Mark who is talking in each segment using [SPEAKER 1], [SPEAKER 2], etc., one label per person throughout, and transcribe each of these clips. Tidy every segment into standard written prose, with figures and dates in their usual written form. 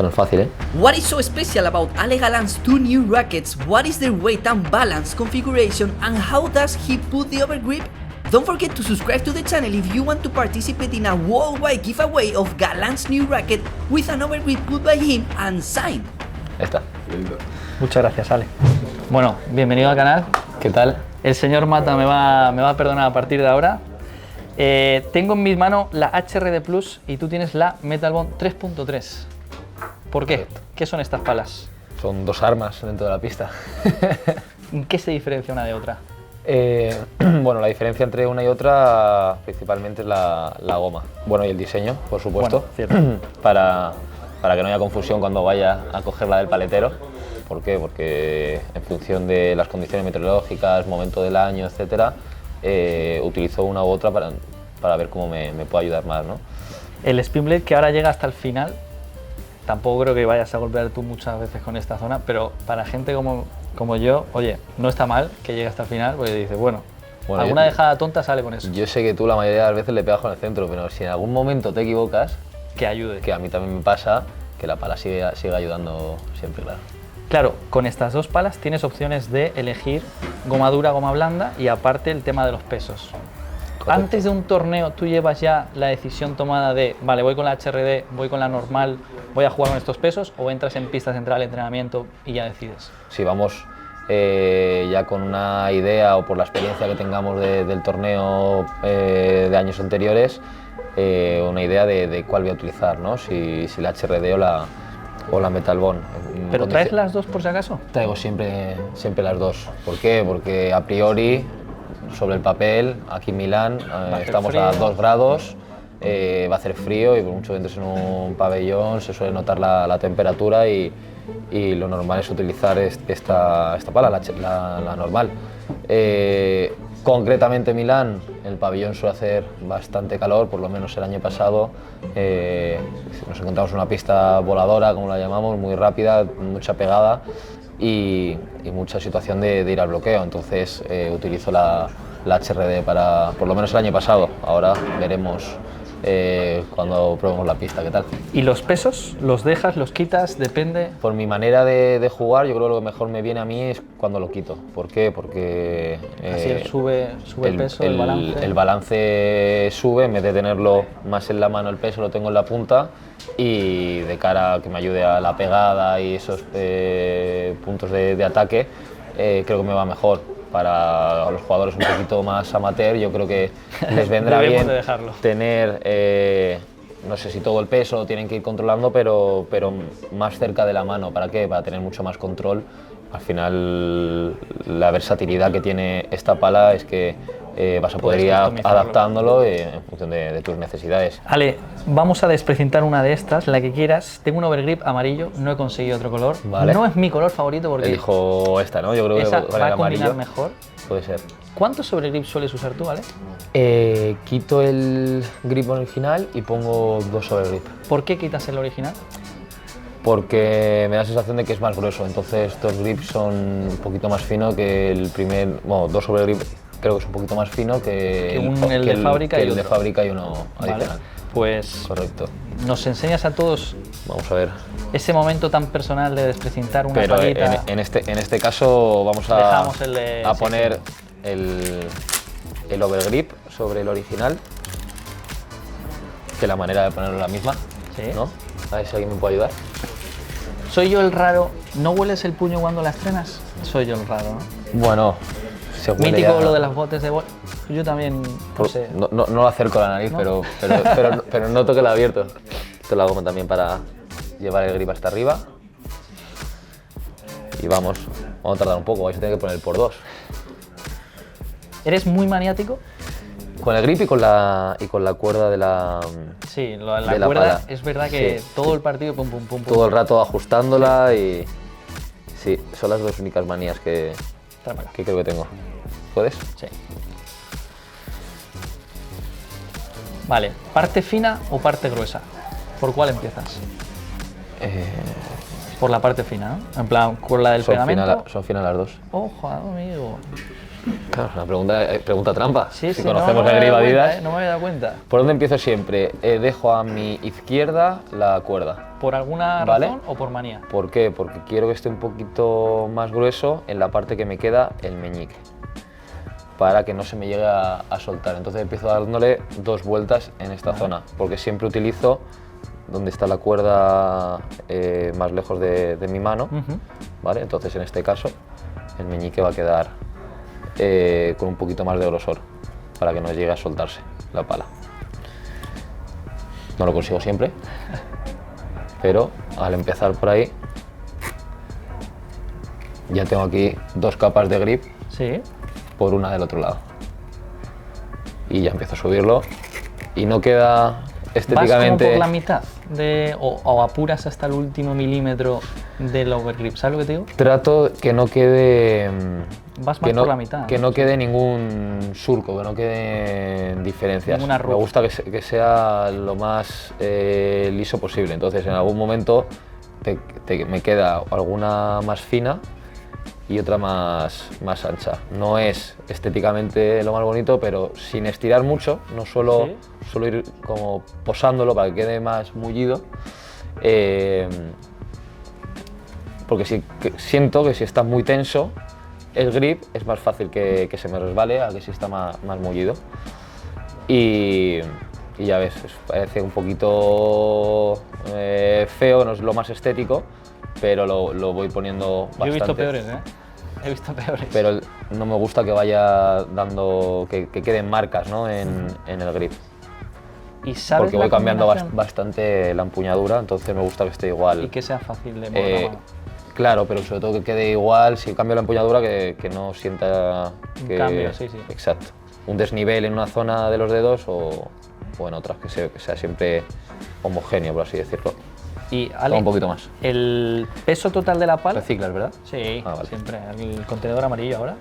[SPEAKER 1] Esto no es fácil, ¿eh?
[SPEAKER 2] What is so special about Ale Galan's 2 new rackets? What is their weight and balance configuration, and how does he put the overgrip? Don't forget to subscribe to the channel if you want to participate in a worldwide giveaway of Galan's new racket with an overgrip put by him and signed.
[SPEAKER 1] Ahí está.
[SPEAKER 3] Muchas gracias, Ale. Bueno, bienvenido al canal.
[SPEAKER 1] ¿Qué tal?
[SPEAKER 3] El señor Mata me va a perdonar a partir de ahora. Tengo en mis manos la HRD Plus y tú tienes la Metalbone 3.3. ¿Por qué?
[SPEAKER 1] Correcto.
[SPEAKER 3] ¿Qué son estas palas?
[SPEAKER 1] Son dos armas dentro de la pista.
[SPEAKER 3] ¿En qué se diferencia una de otra?
[SPEAKER 1] Bueno, la diferencia entre una y otra principalmente es la goma. Bueno, y el diseño, por supuesto.
[SPEAKER 3] Bueno, cierto.
[SPEAKER 1] para que no haya confusión cuando vaya a coger la del paletero. ¿Por qué? Porque en función de las condiciones meteorológicas, momento del año, etcétera, utilizo una u otra para ver cómo me puede ayudar más, ¿no?
[SPEAKER 3] El spin blade que ahora llega hasta el final, tampoco creo que vayas a golpear tú muchas veces con esta zona, pero para gente como yo, oye, no está mal que llegue hasta el final, porque dices, bueno, alguna dejada tonta sale con eso.
[SPEAKER 1] Yo sé que tú la mayoría de las veces le pegas con el centro, pero si en algún momento te equivocas,
[SPEAKER 3] que ayude.
[SPEAKER 1] que a mí también me pasa, que la pala sigue ayudando siempre, claro.
[SPEAKER 3] Claro, con estas dos palas tienes opciones de elegir goma dura, goma blanda y aparte el tema de los pesos. Correcto. Antes de un torneo, ¿tú llevas ya la decisión tomada de, vale, voy con la HRD, voy con la normal, voy a jugar con estos pesos, o entras en pista central de entrenamiento y ya decides?
[SPEAKER 1] Sí, vamos ya con una idea o por la experiencia que tengamos del torneo de años anteriores, una idea de cuál voy a utilizar, ¿no? Si la HRD o la Metalbone.
[SPEAKER 3] ¿Pero traes las dos por si acaso?
[SPEAKER 1] Traigo siempre las dos. ¿Por qué? Porque a priori, sobre el papel, aquí en Milán estamos a 2 grados, va a hacer frío y por mucho que entres en un pabellón se suele notar la temperatura y lo normal es utilizar esta pala, la normal. Concretamente en Milán, el pabellón suele hacer bastante calor, por lo menos el año pasado. Nos encontramos en una pista voladora, como la llamamos, muy rápida, mucha pegada y mucha situación de ir al bloqueo. Entonces utilizo la HRD por lo menos el año pasado. Ahora veremos cuando probemos la pista, ¿qué tal?
[SPEAKER 3] ¿Y los pesos? ¿Los dejas, los quitas? Depende.
[SPEAKER 1] Por mi manera de jugar, yo creo que lo que mejor me viene a mí es cuando lo quito. ¿Por qué? Porque
[SPEAKER 3] así sube el peso, el balance. El
[SPEAKER 1] balance sube, en vez de tenerlo más en la mano, el peso lo tengo en la punta y de cara a que me ayude a la pegada y esos puntos de ataque, creo que me va mejor. Para los jugadores un poquito más amateur, yo creo que les vendrá bien tener, no sé si todo el peso lo tienen que ir controlando, pero más cerca de la mano. ¿Para qué? Para tener mucho más control. Al final, la versatilidad que tiene esta pala es que vas a poder ir adaptándolo en función de tus necesidades.
[SPEAKER 3] Ale, vamos a desprecintar una de estas, la que quieras. Tengo un overgrip amarillo, no he conseguido otro color. Vale. No es mi color favorito porque...
[SPEAKER 1] Elijo esta, ¿no? Yo creo que
[SPEAKER 3] esa
[SPEAKER 1] con
[SPEAKER 3] va
[SPEAKER 1] el
[SPEAKER 3] a combinar
[SPEAKER 1] amarillo
[SPEAKER 3] mejor.
[SPEAKER 1] Puede ser.
[SPEAKER 3] ¿Cuántos overgrips sueles usar tú, Ale?
[SPEAKER 1] Quito el grip original y pongo 2 overgrip.
[SPEAKER 3] ¿Por qué quitas el original?
[SPEAKER 1] Porque me da la sensación de que es más grueso, entonces 2 grips son un poquito más fino que el primer... Bueno, 2 overgrip creo que es un poquito más fino que
[SPEAKER 3] el de fábrica
[SPEAKER 1] y uno adicional.
[SPEAKER 3] Vale. Pues
[SPEAKER 1] correcto.
[SPEAKER 3] Nos enseñas a todos.
[SPEAKER 1] Vamos a ver.
[SPEAKER 3] Ese momento tan personal de desprecintar una
[SPEAKER 1] Pero
[SPEAKER 3] palita.
[SPEAKER 1] en este caso vamos a poner el overgrip sobre el original, que la manera de ponerlo es la misma,
[SPEAKER 3] ¿sí?
[SPEAKER 1] ¿No? A ver si alguien me puede ayudar.
[SPEAKER 3] Soy yo el raro. ¿No hueles el puño cuando la estrenas? Soy yo el raro, ¿no?
[SPEAKER 1] Bueno, se huele.
[SPEAKER 3] Mítico
[SPEAKER 1] ya...
[SPEAKER 3] lo de las botes de yo también, no sé.
[SPEAKER 1] No lo acerco a la nariz, ¿no? pero noto que la he abierto. Esto lo hago también para llevar el grip hasta arriba. Y vamos a tardar un poco, vais a tener que poner el por 2.
[SPEAKER 3] ¿Eres muy maniático?
[SPEAKER 1] Con el grip y con la cuerda de la...
[SPEAKER 3] Sí, la cuerda pala. Es verdad que sí, todo el partido pum, pum, pum, pum.
[SPEAKER 1] Todo el rato ajustándola y... Sí, son las dos únicas manías que creo que tengo. ¿Puedes?
[SPEAKER 3] Sí. Vale, ¿parte fina o parte gruesa? ¿Por cuál empiezas? Por la parte fina, ¿no? En plan, con la del pegamento.
[SPEAKER 1] Son finas las dos.
[SPEAKER 3] Ojo, amigo.
[SPEAKER 1] Claro, una pregunta trampa.
[SPEAKER 3] Sí,
[SPEAKER 1] si
[SPEAKER 3] sí,
[SPEAKER 1] conocemos
[SPEAKER 3] no
[SPEAKER 1] el
[SPEAKER 3] me
[SPEAKER 1] grip
[SPEAKER 3] había dado
[SPEAKER 1] Adidas.
[SPEAKER 3] cuenta, no me había dado cuenta.
[SPEAKER 1] ¿Por dónde empiezo siempre? Dejo a mi izquierda la cuerda.
[SPEAKER 3] ¿Por alguna
[SPEAKER 1] ¿Vale?
[SPEAKER 3] razón o por manía?
[SPEAKER 1] ¿Por qué? Porque quiero que esté un poquito más grueso en la parte que me queda el meñique, para que no se me llegue a soltar. Entonces empiezo dándole 2 vueltas en esta zona, porque siempre utilizo donde está la cuerda más lejos de mi mano, ¿vale? Entonces en este caso el meñique va a quedar con un poquito más de grosor, para que no llegue a soltarse la pala. No lo consigo siempre, pero al empezar por ahí ya tengo aquí 2 capas de grip
[SPEAKER 3] Sí.
[SPEAKER 1] por una del otro lado. Y ya empiezo a subirlo y no queda estéticamente...
[SPEAKER 3] ¿Vas como por la mitad o apuras hasta el último milímetro del overgrip? ¿Sabes lo que te digo?
[SPEAKER 1] Trato que no quede...
[SPEAKER 3] Vas más por la mitad.
[SPEAKER 1] Que no quede ningún surco, que no queden diferencias.
[SPEAKER 3] Ninguna
[SPEAKER 1] Me
[SPEAKER 3] arruga.
[SPEAKER 1] gusta que sea lo más liso posible. Entonces en algún momento me queda alguna más fina y otra más ancha. No es estéticamente lo más bonito, pero sin estirar mucho, no suelo,
[SPEAKER 3] ¿Sí?
[SPEAKER 1] suelo ir como posándolo para que quede más mullido. Porque siento que si está muy tenso, el grip es más fácil que se me resbale a que si está más mullido. Y ya ves, parece un poquito feo, no es lo más estético, pero lo voy poniendo bastante.
[SPEAKER 3] Yo he visto peores, ¿eh? He visto peores.
[SPEAKER 1] Pero no me gusta que vaya dando, que queden marcas, ¿no? en el grip.
[SPEAKER 3] ¿Y sabes
[SPEAKER 1] Porque voy
[SPEAKER 3] la
[SPEAKER 1] cambiando
[SPEAKER 3] combinación?
[SPEAKER 1] bastante la empuñadura, entonces me gusta que esté igual.
[SPEAKER 3] Y que sea fácil de mover la mano.
[SPEAKER 1] Claro, pero sobre todo que quede igual, si cambio la empuñadura, que no sienta que...
[SPEAKER 3] Un cambio, sí, sí.
[SPEAKER 1] Exacto. Un desnivel en una zona de los dedos o en otras, que sea siempre homogéneo, por así decirlo.
[SPEAKER 3] Y
[SPEAKER 1] Toma
[SPEAKER 3] Ale,
[SPEAKER 1] un poquito más.
[SPEAKER 3] el peso total de la pala...
[SPEAKER 1] Reciclas, ¿verdad?
[SPEAKER 3] Sí,
[SPEAKER 1] Ah, vale.
[SPEAKER 3] siempre. El contenedor amarillo ahora.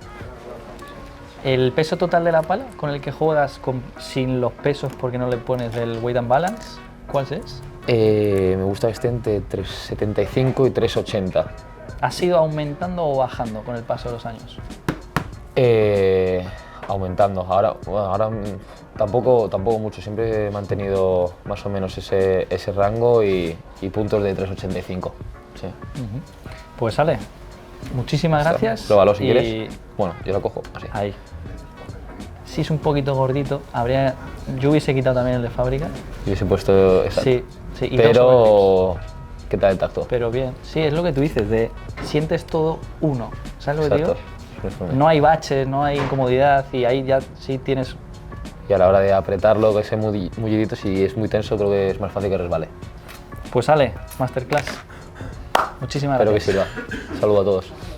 [SPEAKER 3] El peso total de la pala con el que juegas sin los pesos porque no le pones el weight and balance, ¿cuál es?
[SPEAKER 1] Me gusta que esté entre 3,75 y 3,80.
[SPEAKER 3] ¿Has ido aumentando o bajando con el paso de los años?
[SPEAKER 1] Aumentando. Ahora tampoco mucho. Siempre he mantenido más o menos ese rango y puntos de 3,85. Sí.
[SPEAKER 3] Pues Ale, muchísimas gracias.
[SPEAKER 1] Pruébalo si
[SPEAKER 3] y-
[SPEAKER 1] quieres. Bueno, yo lo cojo así.
[SPEAKER 3] Ahí. Si es un poquito gordito, yo hubiese quitado también el de fábrica.
[SPEAKER 1] Y hubiese puesto exacto.
[SPEAKER 3] Sí, sí. Y dos overgrips.
[SPEAKER 1] Pero, ¿qué tal el tacto?
[SPEAKER 3] Pero bien, sí, es lo que tú dices, sientes todo uno. ¿Sabes lo que te
[SPEAKER 1] Exacto.
[SPEAKER 3] digo? No hay baches, no hay incomodidad y ahí ya sí tienes...
[SPEAKER 1] Y a la hora de apretarlo, que sea mullidito, si es muy tenso, creo que es más fácil que resbale.
[SPEAKER 3] Pues Ale, masterclass. Muchísimas
[SPEAKER 1] Espero que
[SPEAKER 3] gracias.
[SPEAKER 1] sirva. Saludo a todos.